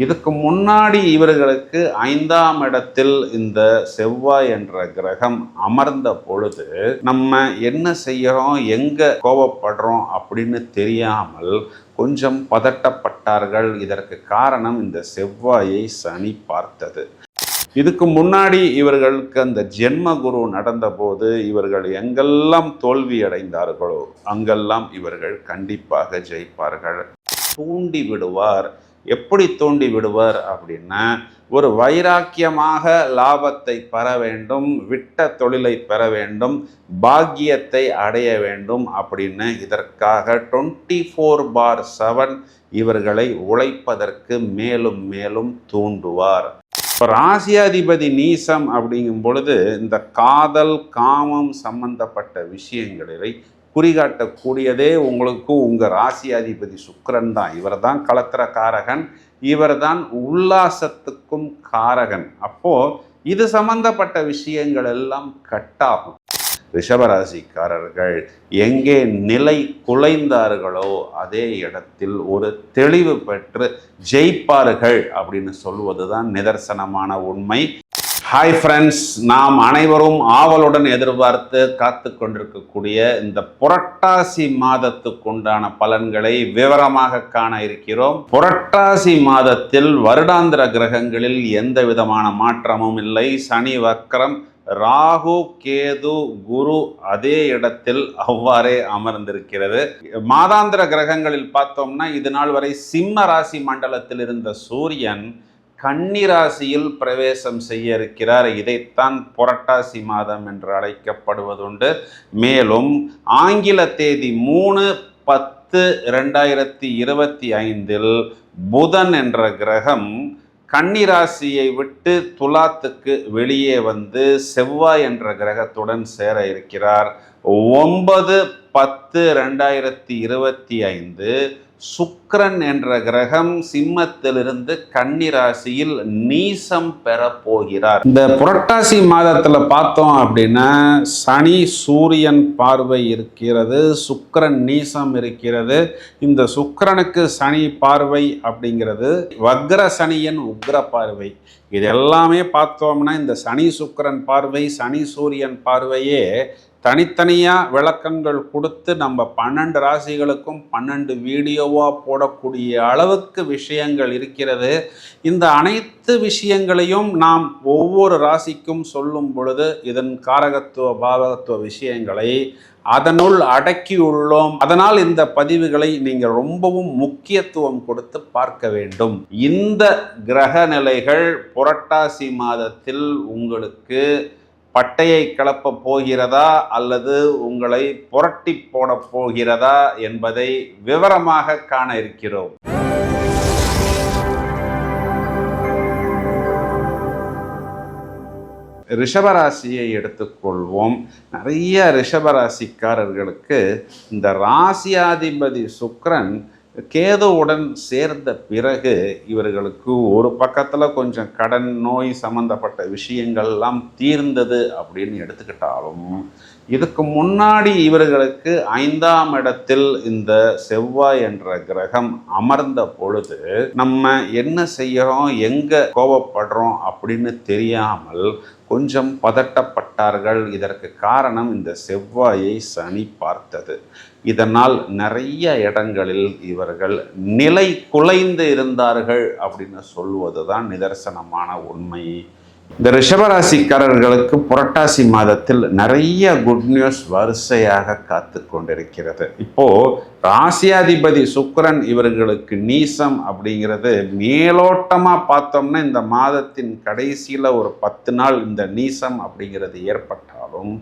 இதுக்கு முன்னாடி இவர்களுக்கு 5ஆம் இடத்தில் இந்த செவ்வாய் என்ற கிரகம் அமர்ந்த பொழுது நம்ம என்ன செய்யறோம், எங்க கோபப்படுறோம் அப்படின்னு தெரியாமல் கொஞ்சம் பதட்டப்பட்டார்கள். இதற்கு காரணம் இந்த செவ்வாயை சனி பார்த்தது. இதுக்கு முன்னாடி இவர்களுக்கு அந்த ஜென்ம குரு நடந்த போது இவர்கள் எங்கெல்லாம் தோல்வி அடைந்தார்களோ அங்கெல்லாம் இவர்கள் கண்டிப்பாக ஜெயிப்பார்கள். தூண்டி விடுவார். எப்படி தூண்டி விடுவார் அப்படின்னா, ஒரு வைராக்கியமாக லாபத்தை பெற வேண்டும், விட்ட தொழிலை பெற வேண்டும், பாக்கியத்தை அடைய வேண்டும் அப்படின்னு இதற்காக 24/7 இவர்களை உழைப்பதற்கு மேலும் மேலும் தூண்டுவார். இப்போ ராசியாதிபதி நீசம் அப்படிங்கும் பொழுது இந்த காதல் காமம் சம்பந்தப்பட்ட விஷயங்களை குறிகாட்டக்கூடியதே உங்களுக்கு உங்கள் ராசியாதிபதி சுக்கிரன் தான். இவர் தான் களத்திர காரகன், இவர் தான் உல்லாசத்துக்கும் காரகன். அப்போது இது சம்பந்தப்பட்ட விஷயங்கள் எல்லாம் கட்டாகும். ரிஷபராசிக்காரர்கள் எங்கே நிலை குலைந்தார்களோ அதே இடத்தில் ஒரு தெளிவு பெற்று ஜெயிப்பார்கள் அப்படின்னு சொல்வது தான் நிதர்சனமான உண்மை. ஹாய் ஃப்ரெண்ட்ஸ், நாம் அனைவரும் ஆவலுடன் எதிர்பார்த்து காத்து கொண்டிருக்கக்கூடிய இந்த புரட்டாசி மாதத்துக்கு உண்டான பலன்களை விவரமாக காண இருக்கிறோம். புரட்டாசி மாதத்தில் வருடாந்திர கிரகங்களில் எந்த விதமான மாற்றமும் இல்லை. சனி வக்ரம், ராகு கேது குரு அதே இடத்தில் அவ்வாறே அமர்ந்திருக்கிறது. மாதாந்திர கிரகங்களில் பார்த்தோம்னா இது நாள் வரை சிம்ம ராசி மண்டலத்தில் இருந்த சூரியன் கன்னிராசியில் பிரவேசம் செய்ய இருக்கிறார். இதைத்தான் புரட்டாசி மாதம் என்று அழைக்கப்படுவதுண்டு. மேலும் ஆங்கில தேதி 3/10/2025 புதன் என்ற கிரகம் கன்னிராசியை விட்டு துலாத்துக்கு வெளியே வந்து செவ்வாய் என்ற கிரகத்துடன் சேர இருக்கிறார். 9/10/2025 சுக்கிரன் என்ற கிரகம் சிம்மத்திலிருந்து கன்னிராசியில் நீசம் பெற போகிறார். இந்த புரட்டாசி மாதத்துல பார்த்தோம் அப்படின்னா சனி சூரியன் பார்வை இருக்கிறது, சுக்கிரன் நீசம் இருக்கிறது. இந்த சுக்கிரனுக்கு சனி பார்வை அப்படிங்கிறது வக்ர சனியின் உக்ர பார்வை. இது எல்லாமே பார்த்தோம்னா இந்த சனி சுக்கிரன் பார்வை, சனி சூரியன் பார்வையே தனித்தனியாக விளக்கங்கள் கொடுத்து நம்ம 12 ராசிகளுக்கும் 12 வீடியோவாக போடக்கூடிய அளவுக்கு விஷயங்கள் இருக்கிறது. இந்த அனைத்து விஷயங்களையும் நாம் ஒவ்வொரு ராசிக்கும் சொல்லும் பொழுது இதன் காரகத்துவ பாவகத்துவ விஷயங்களை அதனுள் அடக்கியுள்ளோம். அதனால் இந்த பதிவுகளை நீங்கள் ரொம்பவும் முக்கியத்துவம் கொடுத்து பார்க்க வேண்டும். இந்த கிரக நிலைகள் புரட்டாசி மாதத்தில் உங்களுக்கு பட்டையை கிளப்ப போகிறதா அல்லது உங்களை புரட்டி போட போகிறதா என்பதை விவரமாக காண இருக்கிறோம். ரிஷபராசியை எடுத்துக்கொள்வோம். நிறைய ரிஷபராசிக்காரர்களுக்கு இந்த ராசியாதிபதி சுக்கிரன் கேதுவுடன் சேர்ந்த பிறகு இவர்களுக்கு ஒரு பக்கத்தில் கொஞ்சம் கடன் நோய் சம்பந்தப்பட்ட விஷயங்கள்லாம் தீர்ந்தது அப்படின்னு எடுத்துக்கிட்டாலும் இதுக்கு முன்னாடி இவர்களுக்கு 5ஆம் இடத்தில் இந்த செவ்வாய் என்ற கிரகம் அமர்ந்த பொழுது நம்ம என்ன செய்யறோம், எங்க கோபப்படுறோம் அப்படின்னு தெரியாமல் கொஞ்சம் பதட்டப்பட்டார்கள். இதற்கு காரணம் இந்த செவ்வாயை சனி பார்த்தது. இதனால் நிறைய இடங்களில் இவர்கள் நிலை குலைந்து இருந்தார்கள் அப்படின்னு சொல்வது தான் நிதர்சனமான உண்மை. இந்த ரிஷபராசிக்காரர்களுக்கு புரட்டாசி மாதத்தில் நிறைய குட் நியூஸ் வரிசையாக காத்து கொண்டிருக்கிறது. இப்போ ராசியாதிபதி சுக்கிரன் இவர்களுக்கு நீசம் அப்படிங்கிறது மேலோட்டமா பார்த்தோம்னா இந்த மாதத்தின் கடைசியில ஒரு 10 நாள் இந்த நீசம் அப்படிங்கிறது ஏற்பட்டாலும்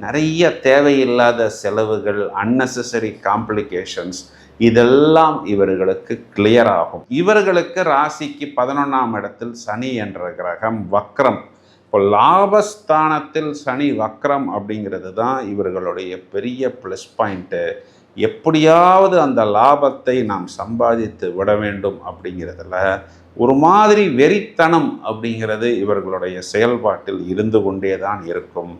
நிறைய தேவையில்லாத செலவுகள், அன்னெசரி காம்ப்ளிகேஷன்ஸ் இதெல்லாம் இவர்களுக்கு கிளியர் ஆகும். இவர்களுக்கு ராசிக்கு 11ஆம் இடத்தில் சனி என்ற கிரகம் வக்ரம். இப்போ லாபஸ்தானத்தில் சனி வக்ரம் அப்படிங்கிறது தான் இவர்களுடைய பெரிய ப்ளஸ் பாயிண்ட்டு. எப்படியாவது அந்த லாபத்தை நாம் சம்பாதித்து விட வேண்டும் அப்படிங்கிறதுல ஒரு மாதிரி வெறித்தனம் அப்படிங்கிறது இவர்களுடைய செயல்பாட்டில் இருந்து கொண்டே தான் இருக்கும்.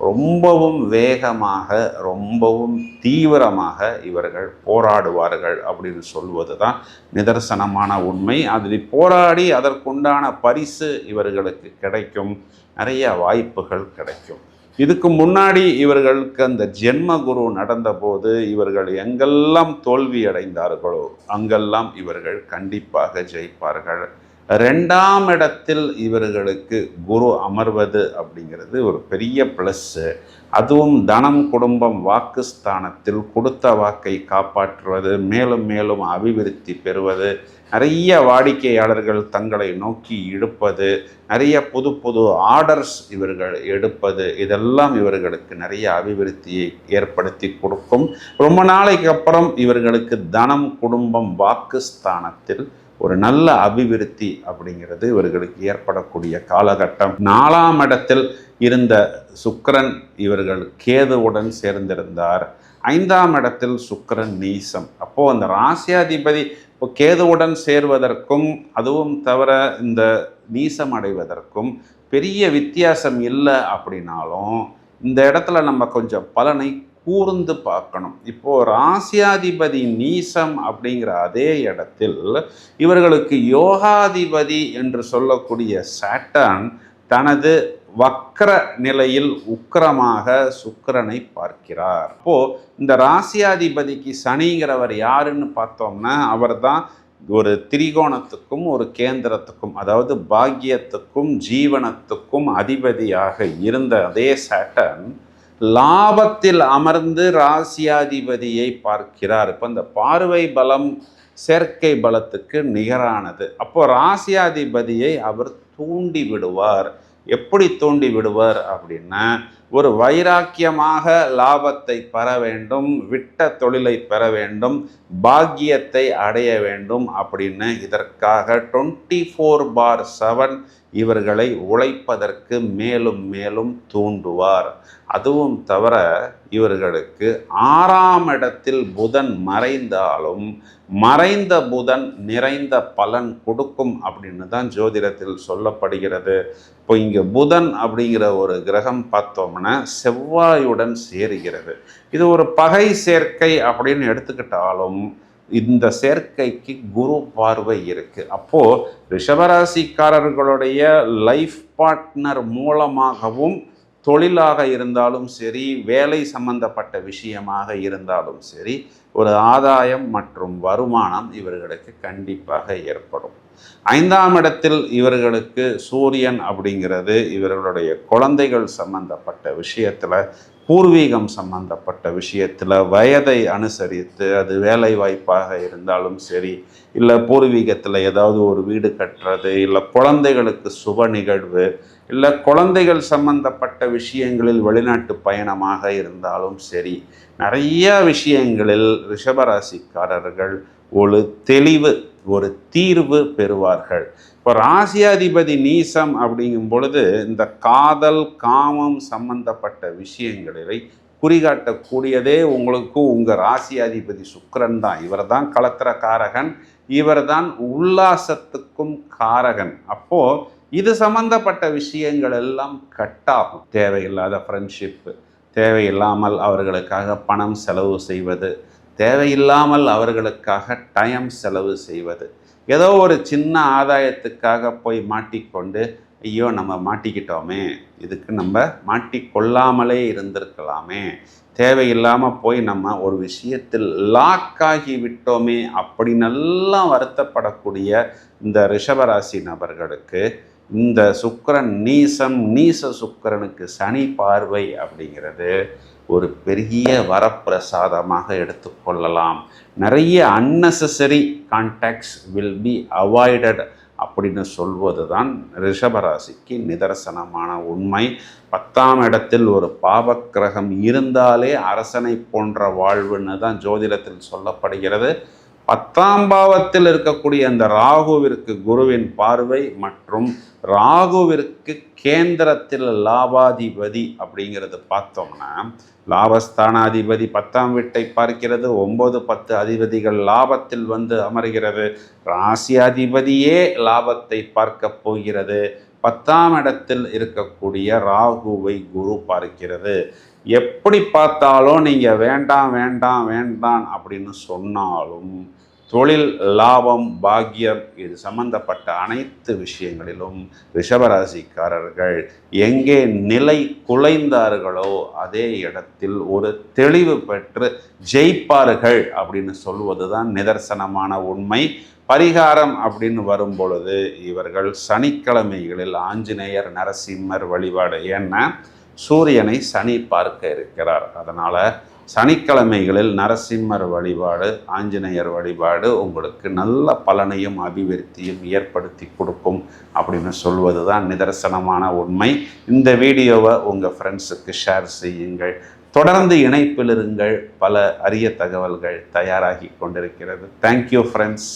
ரொம்பவும் வேகமாக, ரொம்பவும் தீவிரமாக இவர்கள் போராடுவார்கள் அப்படின்னு சொல்வது தான் நிதர்சனமான உண்மை. அதில் போராடி அதற்குண்டான பரிசு இவர்களுக்கு கிடைக்கும், நிறைய வாய்ப்புகள் கிடைக்கும். இதுக்கு முன்னாடி இவர்களுக்கு அந்த ஜென்ம குரு நடந்தபோது இவர்கள் எங்கெல்லாம் தோல்வி அடைந்தார்களோ அங்கெல்லாம் இவர்கள் கண்டிப்பாக ஜெயிப்பார்கள். 2ஆம் இடத்தில் இவர்களுக்கு குரு அமர்வது அப்படிங்கிறது ஒரு பெரிய ப்ளஸ்ஸு. அதுவும் தனம், குடும்பம், வாக்குஸ்தானத்தில் கொடுத்த வாக்கை காப்பாற்றுவது, மேலும் மேலும் அபிவிருத்தி பெறுவது, நிறைய வாடிக்கையாளர்கள் தங்களை நோக்கி இழுப்பது, நிறைய புது புது ஆர்டர்ஸ் இவர்கள் எடுப்பது, இதெல்லாம் இவர்களுக்கு நிறைய அபிவிருத்தியை ஏற்படுத்தி கொடுக்கும். ரொம்ப நாளைக்கு அப்புறம் இவர்களுக்கு தனம், குடும்பம், வாக்குஸ்தானத்தில் ஒரு நல்ல அபிவிருத்தி அப்படிங்கிறது இவர்களுக்கு ஏற்படக்கூடிய காலகட்டம். 4ஆம் இடத்தில் இருந்த சுக்கிரன் இவர்கள் கேதுவுடன் சேர்ந்திருந்தார். 5ஆம் இடத்தில் சுக்கிரன் நீசம். அப்போது அந்த ராசியாதிபதி இப்போ கேதுவுடன் சேர்வதற்கும் அதுவும் தவிர இந்த நீசம் அடைவதற்கும் பெரிய வித்தியாசம் இல்லை அப்படின்னாலும் இந்த இடத்துல நம்ம கொஞ்சம் பலனை கூர்ந்து பார்க்கணும். இப்போ ராசியாதிபதி நீசம் அப்படிங்கிற அதே இடத்தில் இவர்களுக்கு யோகாதிபதி என்று சொல்லக்கூடிய சாட்டர்ன் தனது வக்ர நிலையில் உக்கிரமாக சுக்கிரனை பார்க்கிறார். அப்போ இந்த ராசியாதிபதிக்கு சனிங்கிறவர் யாருன்னு பார்த்தோம்னா அவர் தான் ஒரு திரிகோணத்துக்கும் ஒரு கேந்திரத்துக்கும், அதாவது பாக்கியத்துக்கும் ஜீவனத்துக்கும் அதிபதியாக இருந்த அதே சாட்டர்ன் லாபத்தில் அமர்ந்து ராசியாதிபதியை பார்க்கிறார். இப்போ இந்த பார்வை பலம் சேர்க்கை பலத்துக்கு நிகரானது. அப்போ ராசியாதிபதியை அவர் தூண்டி விடுவார். எப்படி தூண்டி விடுவார் அப்படின்னா, ஒரு வைராக்கியமாக லாபத்தை பெற வேண்டும், விட்ட தொழிலை பெற வேண்டும், பாக்கியத்தை அடைய வேண்டும் அப்படின்னு இதற்காக 24/7 இவர்களை உழைப்பதற்கு மேலும் மேலும் தூண்டுவார். அதுவும் தவிர இவர்களுக்கு 6ஆம் இடத்தில் புதன் மறைந்தாலும் மறைந்த புதன் நிறைந்த பலன் கொடுக்கும் அப்படின்னு தான் ஜோதிடத்தில் சொல்லப்படுகிறது. இப்போ இங்கே புதன் அப்படிங்கிற ஒரு கிரகம் பார்த்தோம்னா செவ்வாயுடன் சேருகிறது. இது ஒரு பகை சேர்க்கை அப்படின்னு எடுத்துக்கிட்டாலும் இந்த சேர்க்கைக்கு குரு பார்வை இருக்கு. அப்போ ரிஷபராசிக்காரர்களுடைய லைஃப் பார்ட்னர் மூலமாகவும் தொழிலாக இருந்தாலும் சரி, வேலை சம்பந்தப்பட்ட விஷயமாக இருந்தாலும் சரி, ஒரு ஆதாயம் மற்றும் வருமானம் இவர்களுக்கு கண்டிப்பாக ஏற்படும். 5ஆம் இடத்தில் இவர்களுக்கு சூரியன் அப்படிங்கிறது இவர்களுடைய குழந்தைகள் சம்பந்தப்பட்ட விஷயத்தில், பூர்வீகம் சம்பந்தப்பட்ட விஷயத்தில் வயதை அனுசரித்து அது வேலை வாய்ப்பாக இருந்தாலும் சரி, இல்லை பூர்வீகத்தில் ஏதாவது ஒரு வீடு கட்டுறது, இல்லை குழந்தைகளுக்கு சுப நிகழ்வு, இல்லை குழந்தைகள் சம்பந்தப்பட்ட விஷயங்களில் வெளிநாட்டு பயணமாக இருந்தாலும் சரி, நிறைய விஷயங்களில் ரிஷபராசிக்காரர்கள் ஒரு தெளிவு, ஒரு தீர்வு பெறுவார்கள். இப்போ ராசியாதிபதி நீசம் அப்படிங்கும் பொழுது இந்த காதல், காமம் சம்பந்தப்பட்ட விஷயங்களை குறிகாட்டக்கூடியதே உங்களுக்கு உங்கள் ராசியாதிபதி சுக்கிரன் தான். இவர் தான் களத்திர காரகன், இவர் தான் உல்லாசத்துக்கும் காரகன். அப்போது இது சம்பந்தப்பட்ட விஷயங்கள் எல்லாம் கட்டாகும். தேவையில்லாத ஃப்ரெண்ட்ஷிப்பு, தேவையில்லாமல் அவர்களுக்காக பணம் செலவு செய்வது, தேவையில்லாமல் அவர்களுக்காக டைம் செலவு செய்வது, ஏதோ ஒரு சின்ன ஆதாயத்துக்காக போய் மாட்டிக்கொண்டு ஐயோ நம்ம மாட்டிக்கிட்டோமே, இதுக்கு நம்ம மாட்டிக்கொள்ளாமலே இருந்திருக்கலாமே, தேவையில்லாமல் போய் நம்ம ஒரு விஷயத்தில் லாக் ஆகி விட்டோமே அப்படின்னெல்லாம் வருத்தப்படக்கூடிய இந்த ரிஷபராசி நபர்களுக்கு இந்த சுக்கிரன் நீசம், நீச சுக்கிரனுக்கு சனி பார்வை அப்படிங்கிறது ஒரு பெரிய வரப்பிரசாதமாக எடுத்துக்கொள்ளலாம். நிறைய unnecessary contacts will be avoided அப்படின்னு சொல்வது தான் ரிஷபராசிக்கு நிதர்சனமான உண்மை. 10ஆம் இடத்தில் ஒரு பாவக்கிரகம் இருந்தாலே அரசனை போன்ற வாழ்வுன்னு தான் ஜோதிடத்தில் சொல்லப்படுகிறது. 10ஆம் பாவத்தில் இருக்கக்கூடிய அந்த ராகுவிற்கு குருவின் பார்வை மற்றும் ராகுவிற்கு கேந்திரத்தில் லாபாதிபதி அப்படிங்கிறது பார்த்தோம்னா, லாபஸ்தானாதிபதி 10ஆம் வீட்டை பார்க்கிறது. 9, 10 அதிபதிகள் லாபத்தில் வந்து அமர்கிறது. ராசியாதிபதியே லாபத்தை பார்க்க போகிறது. 10ஆம் இடத்தில் இருக்கக்கூடிய ராகுவை குரு பார்க்கிறது. எப்படி பார்த்தாலும் நீங்கள் வேண்டாம் வேண்டாம் வேண்டாம் அப்படின்னு சொன்னாலும் தொழில், லாபம், பாக்கியம் இது சம்பந்தப்பட்ட அனைத்து விஷயங்களிலும் ரிஷபராசிக்காரர்கள் எங்கே நிலை குலைந்தார்களோ அதே இடத்தில் ஒரு தெளிவு பெற்று ஜெயிப்பார்கள் அப்படின்னு சொல்வது தான் நிதர்சனமான உண்மை. பரிகாரம் அப்படின்னு வரும் பொழுது இவர்கள் சனிக்கிழமைகளில் ஆஞ்சநேயர், நரசிம்மர் வழிபாடு, ஏன்னா சூரியனை சனி பார்க்க இருக்கிறார். அதனால் சனிக்கிழமைகளில் நரசிம்மர் வழிபாடு, ஆஞ்சநேயர் வழிபாடு உங்களுக்கு நல்ல பலனையும் அபிவிருத்தியும் ஏற்படுத்தி கொடுக்கும் அப்படின்னு சொல்வது தான் நிதர்சனமான உண்மை. இந்த வீடியோவை உங்கள் ஃப்ரெண்ட்ஸுக்கு ஷேர் செய்யுங்கள். தொடர்ந்து இணைப்பில் இருங்கள். பல அரிய தகவல்கள் தயாராகி கொண்டிருக்கிறது. Thank you friends.